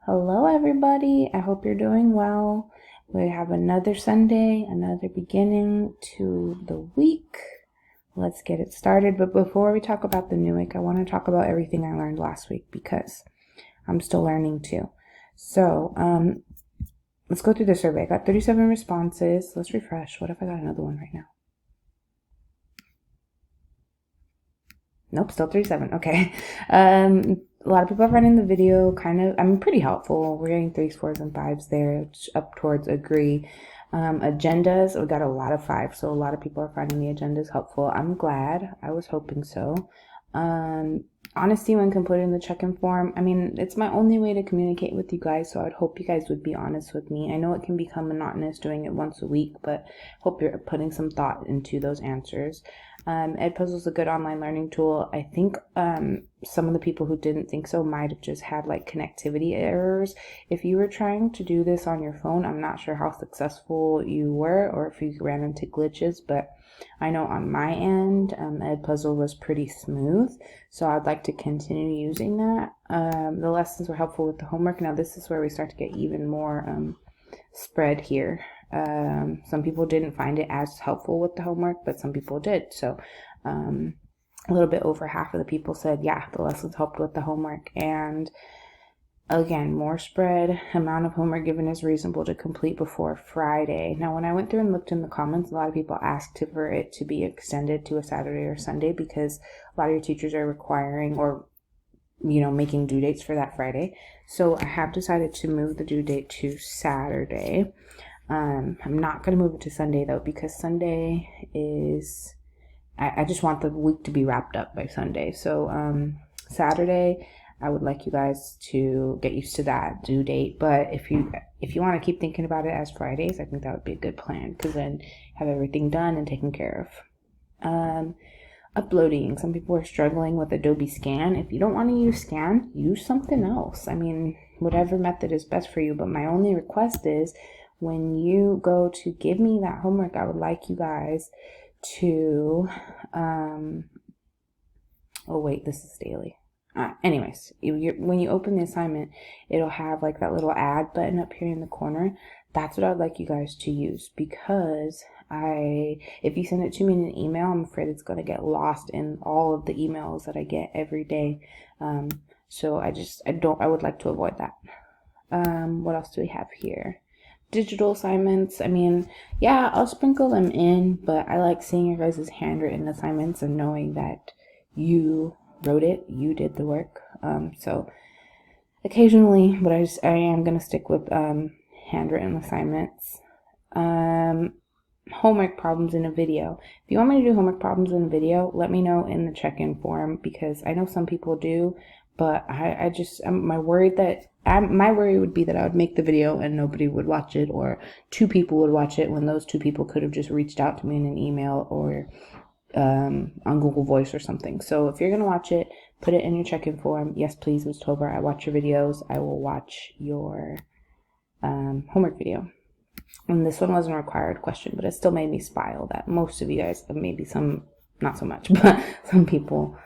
Hello, everybody. I hope you're doing well. We have another Sunday, another beginning to the week. Let's get it started. But before we talk about the new week, I want to talk about everything I learned last week because I'm still learning too. So, let's go through the survey. I got 37 responses. Let's refresh. What if I got another one right now? Nope, still 37. Okay. A lot of people are finding the video pretty helpful. We're getting 3s, 4s, and 5s there, up towards agree. Agendas, we got a lot of 5s, so a lot of people are finding the agendas helpful. I'm glad. I was hoping so. Honesty when completing the check-in form. It's my only way to communicate with you guys, so I'd hope you guys would be honest with me. I know it can become monotonous doing it once a week, but hope you're putting some thought into those answers. Edpuzzle is a good online learning tool. I think some of the people who didn't think so might have just had like connectivity errors. If you were trying to do this on your phone, I'm not sure how successful you were or if you ran into glitches, but I know on my end, Edpuzzle was pretty smooth, so I'd like to continue using that. The lessons were helpful with the homework. Now this is where we start to get even more spread here. Some people didn't find it as helpful with the homework, but some people did. So a little bit over half of the people said, yeah, the lessons helped with the homework. And again, more spread. Amount of homework given is reasonable to complete before Friday. Now, when I went through and looked in the comments, a lot of people asked for it to be extended to a Saturday or Sunday because a lot of your teachers are requiring or making due dates for that Friday. So I have decided to move the due date to Saturday. I'm not going to move it to Sunday though, because Sunday is, I just want the week to be wrapped up by Sunday. So Saturday, I would like you guys to get used to that due date. But if you want to keep thinking about it as Fridays, I think that would be a good plan because then have everything done and taken care of. Uploading. Some people are struggling with Adobe Scan. If you don't want to use Scan, use something else. Whatever method is best for you. But my only request is when you go to give me that homework, I would like you guys to, oh wait, this is daily. Anyways, when you open the assignment, it'll have like that little add button up here in the corner. That's what I'd like you guys to use because if you send it to me in an email, I'm afraid it's going to get lost in all of the emails that I get every day. So I would like to avoid that. What else do we have here? Digital assignments. Yeah, I'll sprinkle them in, but I like seeing your guys' handwritten assignments and knowing that you wrote it, you did the work. So occasionally, but I am going to stick with handwritten assignments. Homework problems in a video. If you want me to do homework problems in a video, let me know in the check-in form because I know some people do, but my worry would be that I would make the video and nobody would watch it, or 2 people would watch it when those 2 people could have just reached out to me in an email or on Google Voice or something. So if you're going to watch it, put it in your check-in form. Yes, please, Ms. Tober, I watch your videos. I will watch your homework video. And this one wasn't a required question, but it still made me smile that most of you guys, maybe some, not so much, but some people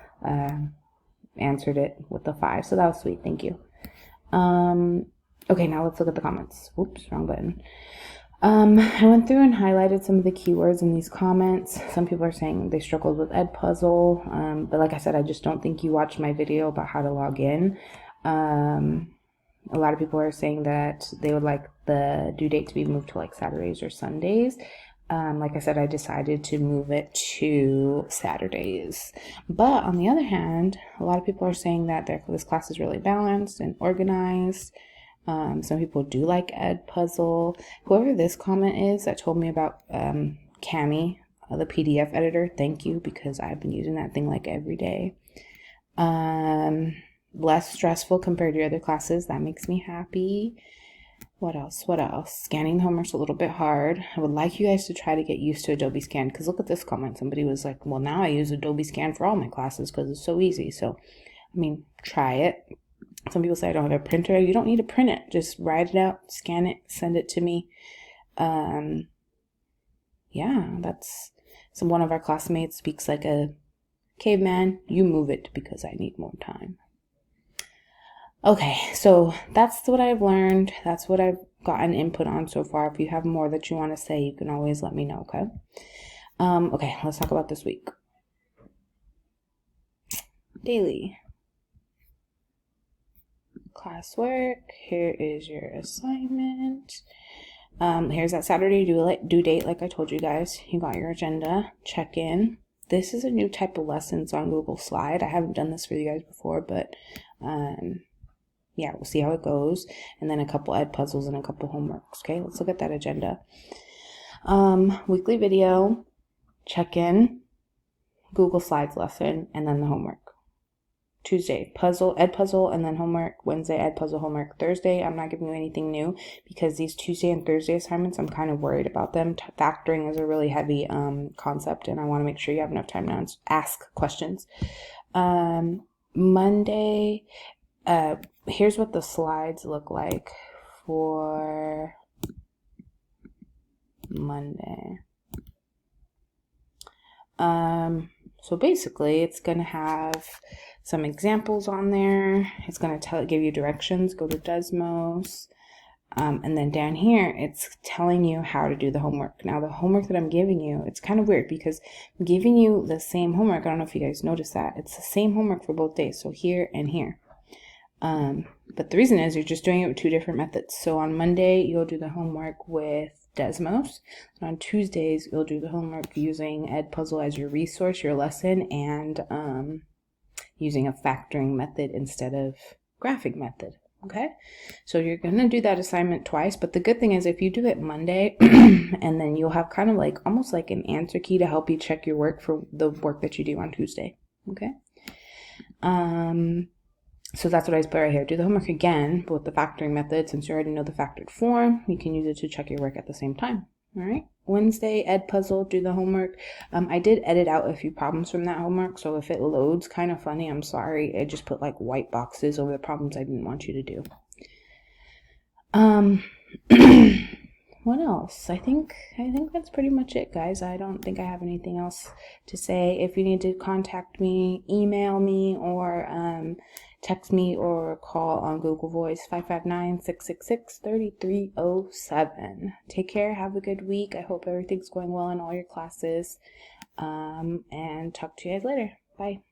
answered it with a 5. So that was sweet. Thank you. Okay, now let's look at the comments. Oops, wrong button. I went through and highlighted some of the keywords in these comments. Some people are saying they struggled with Edpuzzle, but like I said, I just don't think you watched my video about how to log in. A lot of people are saying that they would like the due date to be moved to like Saturdays or Sundays. Like I said, I decided to move it to Saturdays. But on the other hand, a lot of people are saying that this class is really balanced and organized. Some people do like Edpuzzle. Whoever this comment is that told me about Kami, the PDF editor, thank you, because I've been using that thing like every day. Less stressful compared to your other classes. That makes me happy. What else? Scanning the homework's a little bit hard. I would like you guys to try to get used to Adobe Scan, because look at this comment. Somebody was like, well, now I use Adobe Scan for all my classes because it's so easy. So, try it. Some people say I don't have a printer. You don't need to print it. Just write it out, scan it, send it to me. Yeah, one of our classmates speaks like a caveman. You move it because I need more time. Okay, so that's what I've learned. That's what I've gotten input on so far. If you have more that you want to say, you can always let me know, okay? Okay, let's talk about this week. Daily classwork. Here is your assignment. Here's that Saturday due date, like I told you guys. You got your agenda. Check in. This is a new type of lessons on Google Slide. I haven't done this for you guys before, but yeah, we'll see how it goes. And then a couple ed puzzles and a couple homeworks. Okay, let's look at that agenda. Weekly video, check in, Google Slides lesson, and then the homework. Tuesday, ed puzzle, and then homework. Wednesday, ed puzzle, homework. Thursday, I'm not giving you anything new because these Tuesday and Thursday assignments, I'm kind of worried about them. Factoring is a really heavy concept, and I want to make sure you have enough time to ask questions. Monday, here's what the slides look like for Monday. So basically, it's going to have some examples on there. It's going to give you directions. Go to Desmos. And then down here, it's telling you how to do the homework. Now, the homework that I'm giving you, it's kind of weird because I'm giving you the same homework. I don't know if you guys noticed that. It's the same homework for both days. So here and here. But the reason is you're just doing it with two different methods. So on Monday, you'll do the homework with Desmos. And on Tuesdays, you'll do the homework using Edpuzzle as your resource, your lesson, and using a factoring method instead of graphic method. Okay, so you're going to do that assignment twice, but the good thing is if you do it Monday and then you'll have kind of like almost like an answer key to help you check your work for the work that you do on Tuesday. Okay, so that's what I put right here. Do the homework again, but with the factoring method. Since you already know the factored form, you can use it to check your work at the same time. All right. Wednesday, ed puzzle, do the homework. I did edit out a few problems from that homework, so if it loads kind of funny, I'm sorry. I just put like white boxes over the problems I didn't want you to do. What else? I think that's pretty much it, guys. I don't think I have anything else to say. If you need to contact me, email me, or text me or call on Google Voice 559-666-3307. Take care. Have a good week. I hope everything's going well in all your classes. And talk to you guys later. Bye.